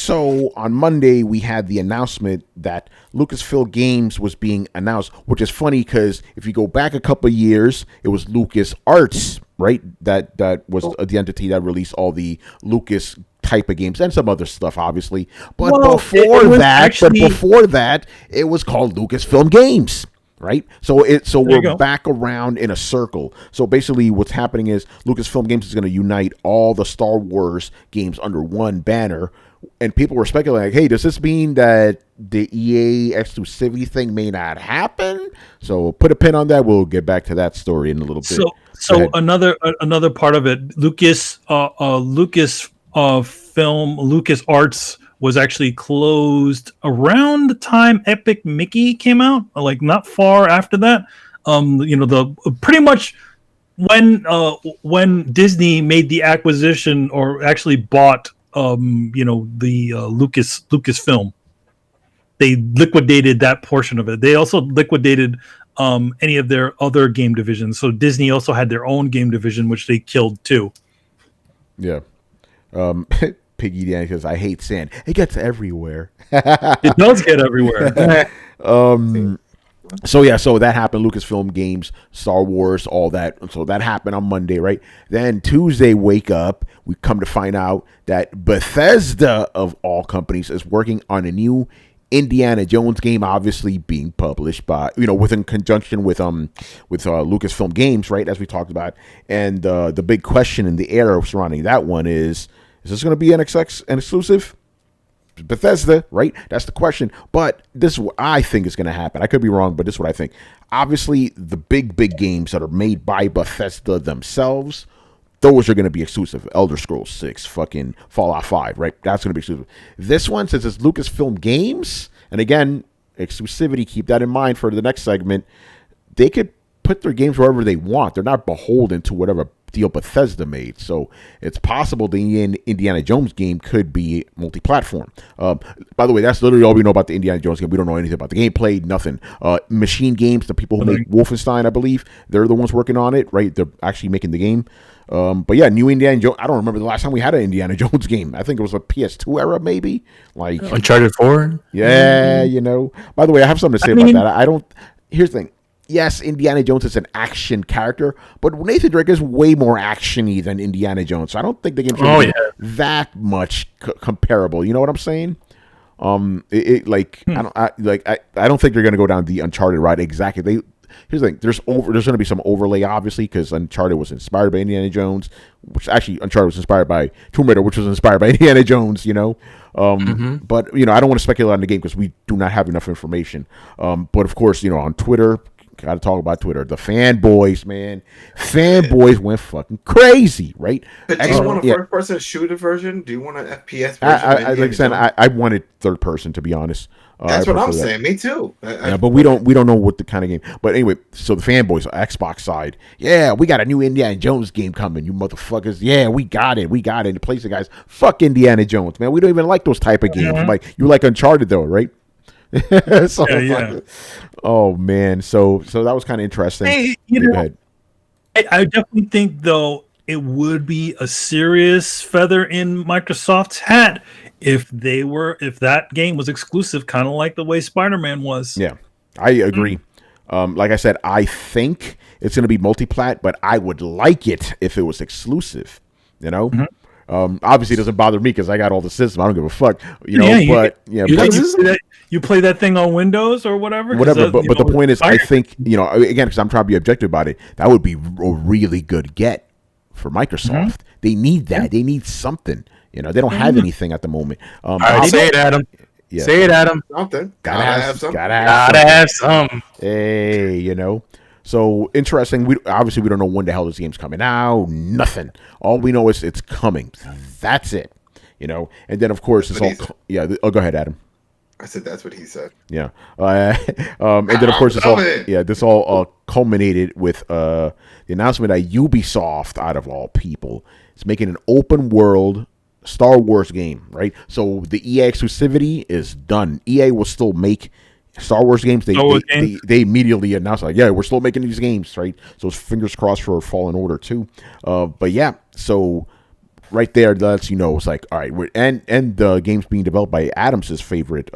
So on Monday, we had the announcement that Lucasfilm Games was being announced, which is funny because if you go back a couple of years, it was LucasArts, right? That was the entity that released all the Lucas type of games and some other stuff, obviously. But before that, it was called Lucasfilm Games. Right, so we're back around in a circle. So basically, what's happening is Lucasfilm Games is going to unite all the Star Wars games under one banner, and people were speculating, like, "Hey, does this mean that the EA exclusivity thing may not happen?" So put a pin on that. We'll get back to that story in a little bit. So another part of it, LucasArts was actually closed around the time Epic Mickey came out, like not far after that. Pretty much when Disney made the acquisition or actually bought, Lucasfilm, they liquidated that portion of it. They also liquidated any of their other game divisions. So Disney also had their own game division, which they killed too. Yeah. Piggy Dan says, "I hate sand. It gets everywhere." It does get everywhere. So that happened. Lucasfilm Games, Star Wars, all that. So that happened on Monday, right? Then Tuesday, wake up. We come to find out that Bethesda, of all companies, is working on a new Indiana Jones game, obviously being published by, within conjunction with Lucasfilm Games, right? As we talked about, and the big question in the air surrounding that one is this going to be an exclusive? Bethesda, right? That's the question. But this is what I think is going to happen. I could be wrong, but this is what I think. Obviously, the big games that are made by Bethesda themselves, those are going to be exclusive. Elder Scrolls 6, fucking Fallout 5, right? That's going to be exclusive. This one, since it's Lucasfilm Games, and again, exclusivity, keep that in mind for the next segment, they could put their games wherever they want. They're not beholden to whatever deal Bethesda made. So it's possible the Indiana Jones game could be multi-platform. By the way, that's literally all we know about the Indiana Jones game. We don't know anything about the gameplay, nothing. Machine Games, the people who make Wolfenstein, I believe, they're the ones working on it, right? They're actually making the game. But yeah, new Indiana Jones. I don't remember the last time we had an Indiana Jones game. I think it was a PS2 era, maybe. Like Uncharted 4? Yeah, By the way, I have something to say about that. Here's the thing. Yes, Indiana Jones is an action character, but Nathan Drake is way more actiony than Indiana Jones. So I don't think the game's going to be that much comparable. You know what I'm saying? I don't think they're going to go down the Uncharted ride exactly. Here's the thing: there's going to be some overlay, obviously, because Uncharted was inspired by Indiana Jones, which actually Uncharted was inspired by Tomb Raider, which was inspired by Indiana Jones. But I don't want to speculate on the game because we do not have enough information. But of course, on Twitter. Got to talk about Twitter. The fanboys, man. Fanboys went fucking crazy, right? But do you want a first-person shooter version? Do you want an FPS version? Like I said, I wanted third person, to be honest. That's what I'm saying. Me too. But we don't know what the kind of game. But anyway, so the fanboys, Xbox side, we got a new Indiana Jones game coming, you motherfuckers. Yeah, we got it. And the place, guys, fuck Indiana Jones, man. We don't even like those type of games. Like you like Uncharted though, right? Oh man, so that was kind of interesting. Hey, I definitely think though it would be a serious feather in Microsoft's hat if that game was exclusive, kind of like the way Spider-Man was. Yeah, I agree. Like I said, I think it's going to be multi-plat, but I would like it if it was exclusive. Obviously, it doesn't bother me because I got all the systems. I don't give a fuck. You play that thing on Windows or whatever. Whatever. But the point is, I think again, because I'm trying to be objective about it, that would be a really good get for Microsoft. They need that. Yeah. They need something. They don't have anything at the moment. Say it, Adam. Yeah. Say it, Adam. Something. Gotta have some. Gotta have some. Hey, So interesting. We don't know when the hell this game's coming out. Nothing. All we know is it's coming. That's it. And then of course it's all. Go ahead, Adam. I said that's what he said. Yeah. And then of course this all culminated with the announcement that Ubisoft, out of all people, is making an open world Star Wars game. Right. So the EA exclusivity is done. EA will still make Star Wars games. They immediately announced we're still making these games, right? So fingers crossed for Fallen Order 2. But yeah, so right there lets you know it's like, all right, and the game's being developed by Adams' favorite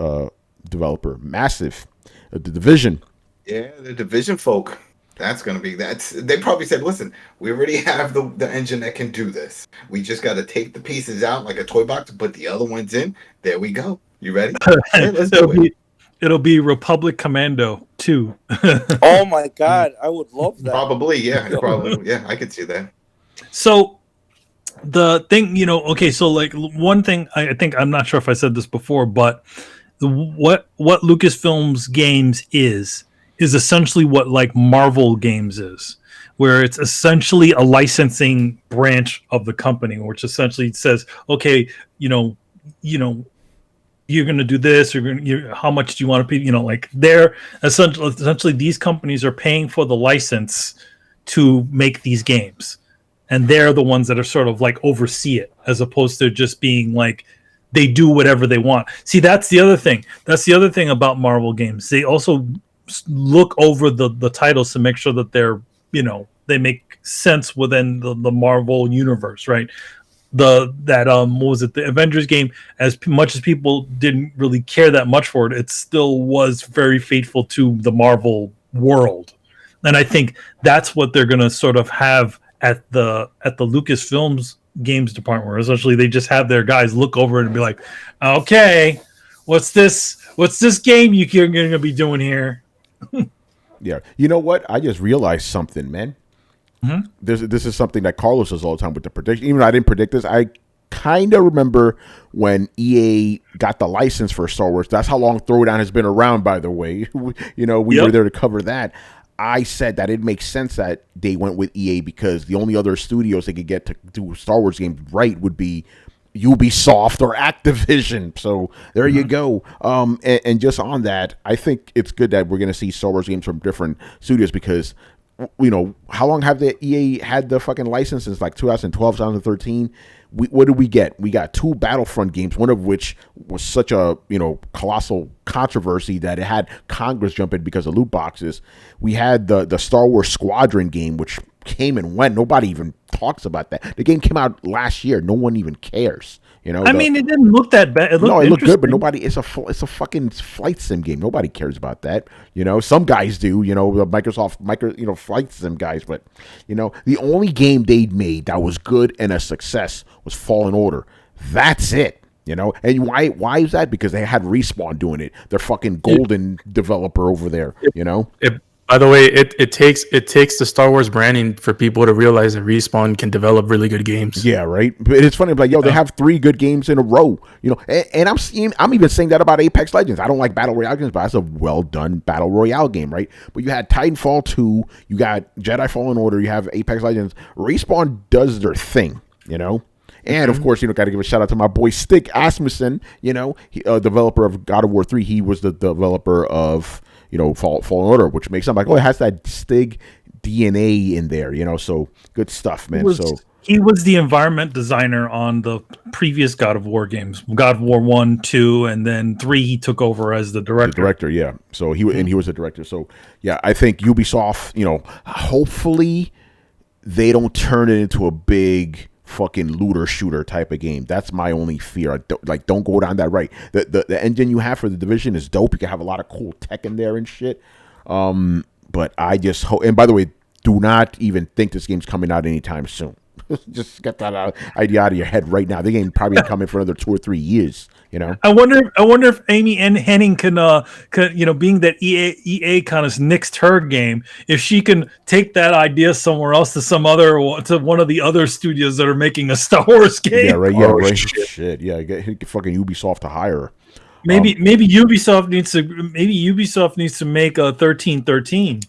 developer, Massive, the Division. Yeah, the Division folk. That's gonna be They probably said, "Listen, we already have the engine that can do this. We just got to take the pieces out like a toy box, put the other ones in. There we go. You ready? Yeah, let's do it." It'll be Republic Commando 2. Oh my god, I would love that. Probably, yeah. I could see that. So the thing, okay, so like one thing I think, I'm not sure if I said this before, but what Lucasfilm's games is essentially what like Marvel games is, where it's essentially a licensing branch of the company, which essentially says, okay, you're going to do this, how much do you want to pay? Like they're essentially these companies are paying for the license to make these games, and they're the ones that are sort of like oversee it, as opposed to just being like they do whatever they want. See, that's the other thing. That's the other thing about Marvel games. They also look over the titles to make sure that they're, they make sense within the Marvel universe, right? What was it, the Avengers game, as much as people didn't really care that much for it, it still was very faithful to the Marvel world. And I think that's what they're going to sort of have at the Lucasfilms games department, where essentially they just have their guys look over it and be like, okay, what's this game you're going to be doing here? Yeah. You know what? I just realized something, man. Mm-hmm. This is something that Carlos does all the time with the prediction. Even though I didn't predict this, I kind of remember when EA got the license for Star Wars. That's how long Throwdown has been around, by the way. We were there to cover that. I said that it makes sense that they went with EA because the only other studios they could get to do Star Wars games right would be Ubisoft or Activision. So there you go. And just on that, I think it's good that we're going to see Star Wars games from different studios because, how long have the EA had the fucking license since like 2012, 2013? What did we get? We got 2 Battlefront games, one of which was such a, colossal controversy that it had Congress jump in because of loot boxes. We had the Star Wars Squadron game, which came and went. Nobody even talks about that. The game came out last year. No one even cares. I mean, it didn't look that bad. It looked good, but nobody. It's a fucking flight sim game. Nobody cares about that. Some guys do. The Microsoft flight sim guys, but the only game they made that was good and a success was Fallen Order. That's it. And why is that? Because they had Respawn doing it. They're fucking golden developer over there. By the way, it takes the Star Wars branding for people to realize that Respawn can develop really good games. Yeah, right. But it's funny, like, they have 3 good games in a row. And I'm even saying that about Apex Legends. I don't like battle royale games, but that's a well done battle royale game, right? But you had Titanfall 2, you got Jedi Fallen Order, you have Apex Legends. Respawn does their thing, And of course, got to give a shout out to my boy Stig Asmussen, developer of God of War 3. He was the developer of Fallen Order, which makes sense. Like, it has that Stig DNA in there, so good stuff, man. He was the environment designer on the previous God of War games, God of War 1, 2, and then 3. He took over as the director. Yeah. So he was the director. So yeah, I think Ubisoft, hopefully they don't turn it into a big fucking looter shooter type of game. That's my only fear. Don't go down that right. The engine you have for the Division is dope. You can have a lot of cool tech in there and shit. But I just hope. And by the way, do not even think this game's coming out anytime soon. Just get that idea out of your head right now. The game probably ain't coming for another 2 or 3 years. I wonder if Amy Henning can being that EA kind of nixed her game, if she can take that idea somewhere else to one of the other studios that are making a Star Wars game. Yeah, right. Yeah, right. Shit. Yeah, get fucking Ubisoft to hire her. Maybe Ubisoft needs to make a 1313.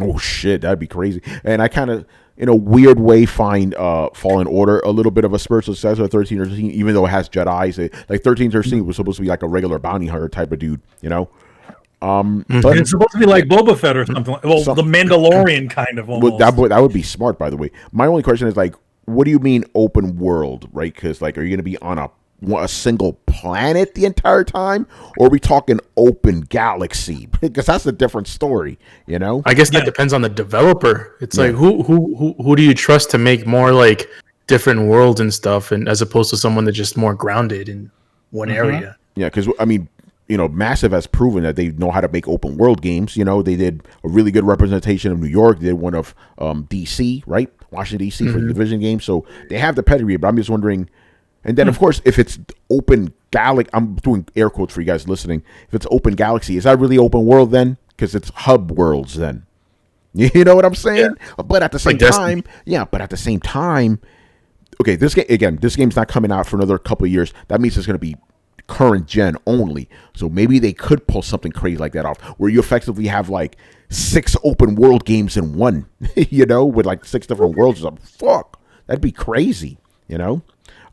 Oh shit, that'd be crazy. And I kind of, in a weird way, find Fallen Order a little bit of a spiritual successor of 1313, even though it has Jedi's. Like 1313 was supposed to be like a regular bounty hunter type of dude, But it's supposed to be like Boba Fett or something. Well, the Mandalorian kind of almost. That would be smart, by the way. My only question is, like, what do you mean open world, right? Because, like, are you going to be on a single planet the entire time, or are we talking open galaxy? Because that's a different story, I guess that depends on the developer. It's like who do you trust to make more like different worlds and stuff, and as opposed to someone that's just more grounded in one area. Yeah, because I mean, Massive has proven that they know how to make open world games. They did a really good representation of New York. They did one of DC, right? Washington DC for the Division game. So they have the pedigree. But I'm just wondering. And then, of course, if it's open galaxy, I'm doing air quotes for you guys listening. If it's open galaxy, is that really open world then? Because it's hub worlds then. You know what I'm saying? Yeah. But at the same time, okay, this game's not coming out for another couple of years. That means it's going to be current gen only. So maybe they could pull something crazy like that off, where you effectively have like 6 open world games in one, with like 6 different worlds. Fuck, that'd be crazy,